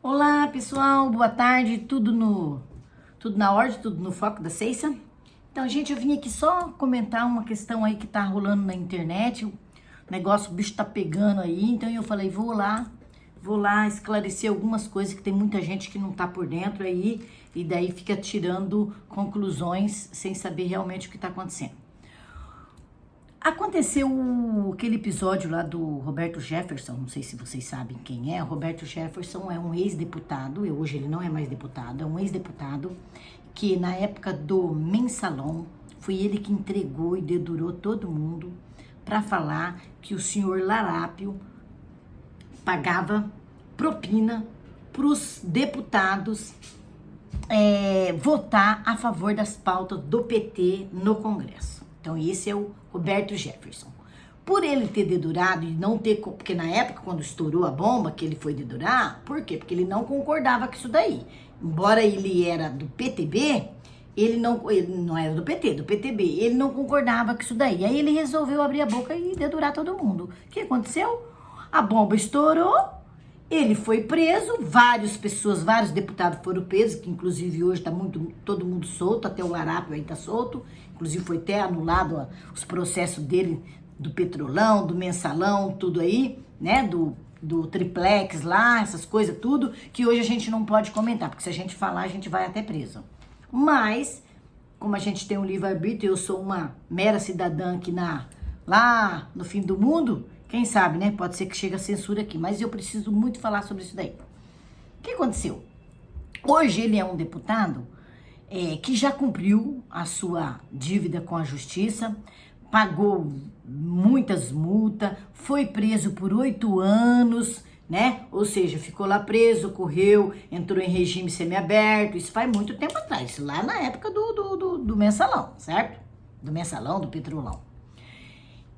Olá, pessoal, boa tarde, tudo na ordem, tudo no foco da Ceissa. Então, gente, eu vim aqui só comentar uma questão aí que tá rolando na internet, o negócio, o bicho tá pegando aí, então eu falei, vou lá esclarecer algumas coisas que tem muita gente que não tá por dentro aí, e daí fica tirando conclusões sem saber realmente o que tá acontecendo. Aconteceu aquele episódio lá do Roberto Jefferson, não sei se vocês sabem quem é. O Roberto Jefferson é um ex-deputado, hoje ele não é mais deputado, é um ex-deputado que na época do Mensalão, foi ele que entregou e dedurou todo mundo para falar que o senhor Larápio pagava propina para os deputados votar a favor das pautas do PT no Congresso. Então, esse é o Roberto Jefferson. Por ele ter dedurado e não ter... Porque na época, quando estourou a bomba, que ele foi dedurar, por quê? Porque ele não concordava com isso daí. Embora ele era do PTB, ele não era do PT, do PTB. Ele não concordava com isso daí. Aí ele resolveu abrir a boca e dedurar todo mundo. O que aconteceu? A bomba estourou, ele foi preso, vários deputados foram presos, que inclusive hoje tá todo mundo solto, até o Larápio aí tá solto, inclusive foi até anulado os processos dele, do Petrolão, do Mensalão, tudo aí, né, do Triplex lá, essas coisas tudo, que hoje a gente não pode comentar, porque se a gente falar, a gente vai até preso. Mas, como a gente tem um livre-arbítrio, eu sou uma mera cidadã aqui lá no fim do mundo, quem sabe, né? Pode ser que chegue a censura aqui, mas eu preciso muito falar sobre isso daí. O que aconteceu? Hoje ele é um deputado que já cumpriu a sua dívida com a justiça, pagou muitas multas, foi preso por 8 anos, né? Ou seja, ficou lá preso, correu, entrou em regime semiaberto, isso faz muito tempo atrás, lá na época do Mensalão, certo? Do Mensalão, do Petrolão.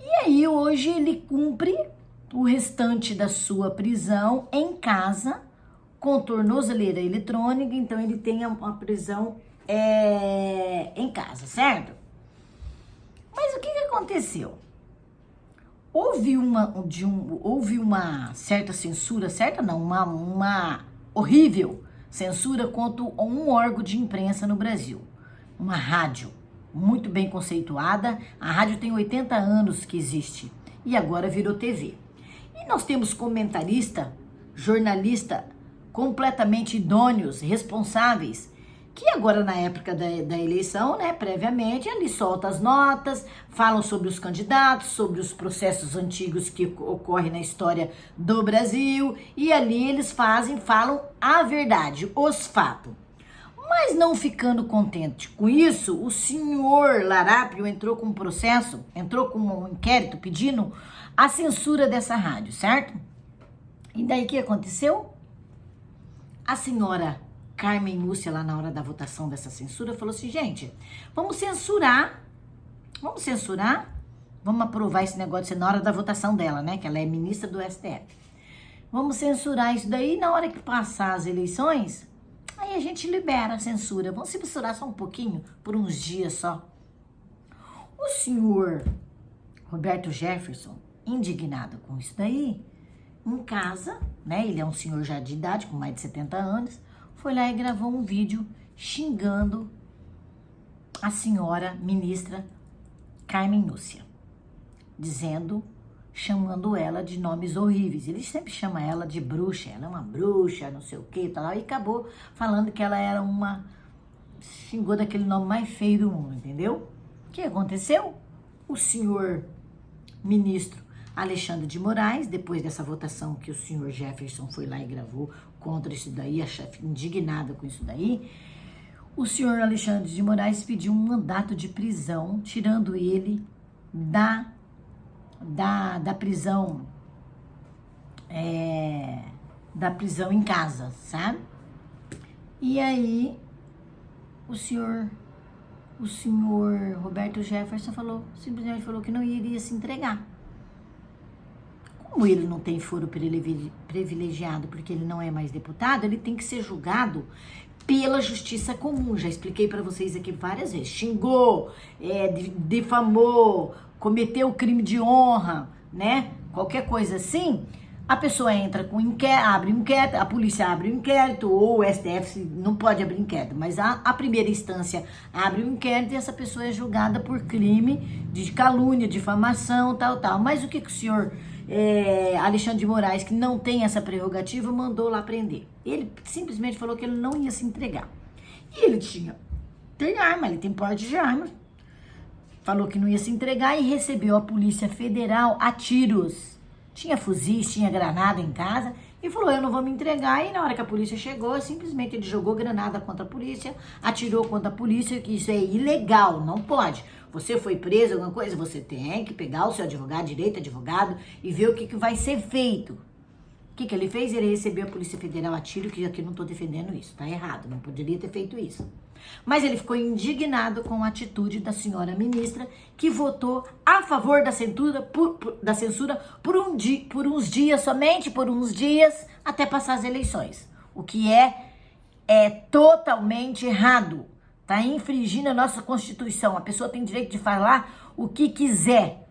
E aí, hoje, ele cumpre o restante da sua prisão em casa, com tornozeleira eletrônica, então ele tem uma prisão em casa, certo? Mas o que aconteceu? Houve uma certa censura, certa não, uma horrível censura contra um órgão de imprensa no Brasil, uma rádio. Muito bem conceituada, a rádio tem 80 anos que existe e agora virou TV. E nós temos comentarista, jornalista completamente idôneos, responsáveis, que agora na época da eleição, né, previamente, ali soltam as notas, falam sobre os candidatos, sobre os processos antigos que ocorrem na história do Brasil, e ali eles falam a verdade, os fatos. Mas não ficando contente com isso, o senhor Larápio entrou com um processo, entrou com um inquérito pedindo a censura dessa rádio, certo? E daí o que aconteceu? A senhora Carmen Lúcia, lá na hora da votação dessa censura, falou assim, gente, vamos censurar, vamos aprovar esse negócio na hora da votação dela, né, que ela é ministra do STF. Vamos censurar isso daí, na hora que passar as eleições... Aí a gente libera a censura. Vamos censurar só um pouquinho, por uns dias só. O senhor Roberto Jefferson, indignado com isso daí, em casa, né? Ele é um senhor já de idade, com mais de 70 anos, foi lá e gravou um vídeo xingando a senhora ministra Carmen Lúcia, chamando ela de nomes horríveis. Ele sempre chama ela de bruxa, ela é uma bruxa, não sei o que, tal, e acabou falando que ela era xingou daquele nome mais feio do mundo, entendeu? O que aconteceu? O senhor ministro Alexandre de Moraes, depois dessa votação que o senhor Jefferson foi lá e gravou contra isso daí, a chefe indignada com isso daí, o senhor Alexandre de Moraes pediu um mandato de prisão, tirando ele da prisão em casa, sabe? E aí o senhor Roberto Jefferson simplesmente falou que não iria se entregar. Como ele não tem foro privilegiado, porque ele não é mais deputado, ele tem que ser julgado pela justiça comum. Já expliquei para vocês aqui várias vezes. Xingou, difamou, cometeu crime de honra, né? Qualquer coisa assim, A pessoa entra com inquérito, abre um inquérito, a polícia abre um inquérito, ou o STF não pode abrir inquérito, mas a primeira instância abre um inquérito e essa pessoa é julgada por crime de calúnia, difamação, tal. Mas o que o senhor Alexandre de Moraes, que não tem essa prerrogativa, mandou lá prender? Ele simplesmente falou que ele não ia se entregar. E ele tem arma, ele tem porte de arma. Falou que não ia se entregar e recebeu a Polícia Federal a tiros. Tinha fuzis, tinha granada em casa e falou, eu não vou me entregar. E na hora que a polícia chegou, simplesmente ele jogou granada contra a polícia, atirou contra a polícia, que isso é ilegal, não pode. Você foi preso, alguma coisa, você tem que pegar o seu advogado, direito advogado, e ver o que vai ser feito. O que ele fez? Ele recebeu a Polícia Federal a tiro, que aqui não estou defendendo isso, tá errado, não poderia ter feito isso. Mas ele ficou indignado com a atitude da senhora ministra, que votou a favor da censura por uns dias, somente por uns dias, até passar as eleições. O que é totalmente errado. Está infringindo a nossa Constituição. A pessoa tem direito de falar o que quiser.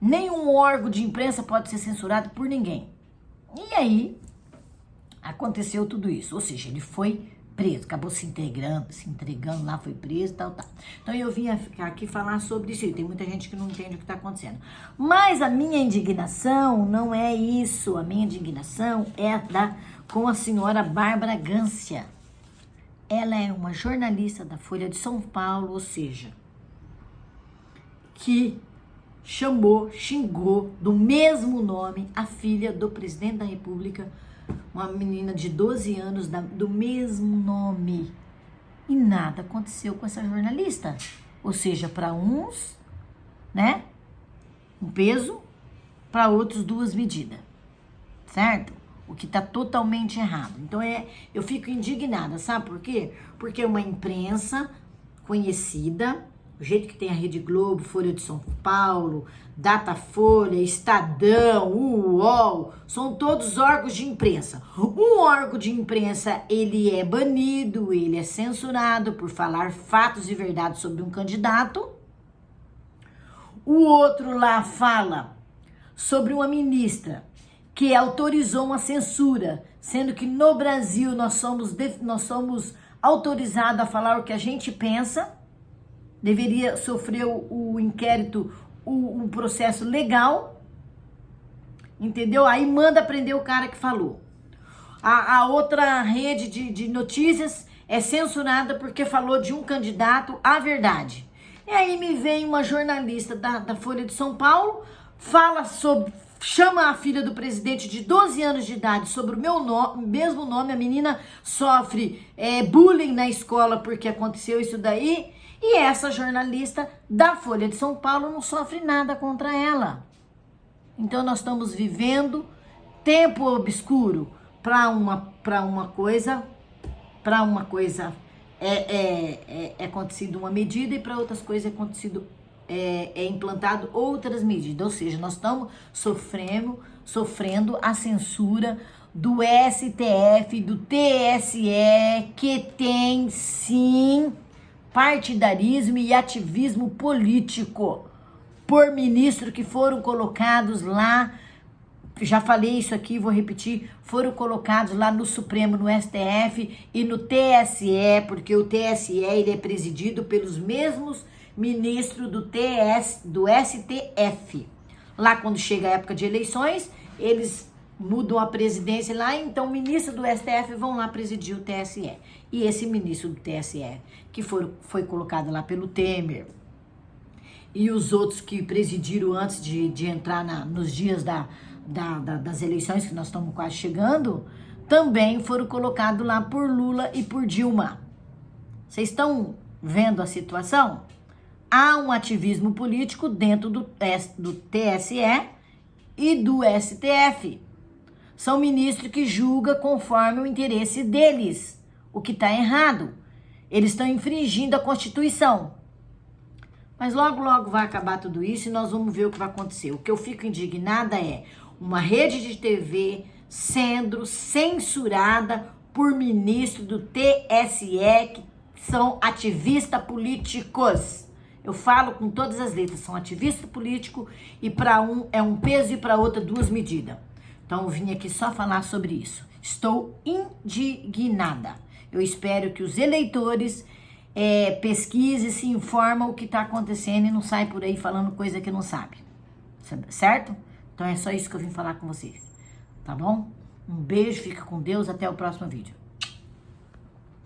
Nenhum órgão de imprensa pode ser censurado por ninguém. E aí, aconteceu tudo isso. Ou seja, ele foi preso, acabou se entregando lá, foi preso, tal. Então eu vim ficar aqui falar sobre isso. Tem muita gente que não entende o que está acontecendo. Mas a minha indignação não é isso. A minha indignação é com a senhora Bárbara Gância. Ela é uma jornalista da Folha de São Paulo, ou seja, que xingou do mesmo nome a filha do presidente da República, uma menina de 12 anos do mesmo nome. E nada aconteceu com essa jornalista. Ou seja, para uns, né, um peso, para outros 2 medidas. Certo? O que está totalmente errado. Então eu fico indignada, sabe por quê? Porque é uma imprensa conhecida, do jeito que tem a Rede Globo, Folha de São Paulo, Datafolha, Estadão, UOL, são todos órgãos de imprensa. Um órgão de imprensa, ele é banido, ele é censurado por falar fatos e verdades sobre um candidato. O outro lá fala sobre uma ministra que autorizou uma censura, sendo que no Brasil nós somos autorizados a falar o que a gente pensa. Deveria sofrer o inquérito, um processo legal, entendeu? Aí manda prender o cara que falou. A outra rede de notícias é censurada porque falou de um candidato à verdade. E aí me vem uma jornalista da Folha de São Paulo, chama a filha do presidente de 12 anos de idade sobre o mesmo nome. A menina sofre bullying na escola porque aconteceu isso daí. E essa jornalista da Folha de São Paulo não sofre nada contra ela. Então nós estamos vivendo tempo obscuro. Para uma coisa é acontecido uma medida e para outras coisas é implantado outras medidas. Ou seja, nós estamos sofrendo a censura do STF, do TSE, que tem sim partidarismo e ativismo político por ministros que foram colocados lá. Já falei isso aqui, vou repetir, foram colocados lá no Supremo, no STF e no TSE, porque o TSE ele é presidido pelos mesmos ministros do STF. Lá quando chega a época de eleições, eles mudam a presidência lá, então ministros do STF vão lá presidir o TSE. E esse ministro do TSE, que foi colocado lá pelo Temer, e os outros que presidiram antes de entrar nos dias das eleições, que nós estamos quase chegando, também foram colocados lá por Lula e por Dilma. Vocês estão vendo a situação? Há um ativismo político dentro do TSE e do STF. São ministros que julgam conforme o interesse deles, o que está errado. Eles estão infringindo a Constituição. Mas logo, logo vai acabar tudo isso e nós vamos ver o que vai acontecer. O que eu fico indignada é uma rede de TV sendo censurada por ministros do TSE que são ativistas políticos. Eu falo com todas as letras, são ativistas políticos e para um é um peso e para outra 2 medidas. Então, Então, eu vim aqui só falar sobre isso. Estou indignada. Eu espero que os eleitores pesquisem, se informam o que está acontecendo e não saem por aí falando coisa que não sabe. Certo? Então, é só isso que eu vim falar com vocês. Tá bom? Um beijo, fica com Deus, até o próximo vídeo.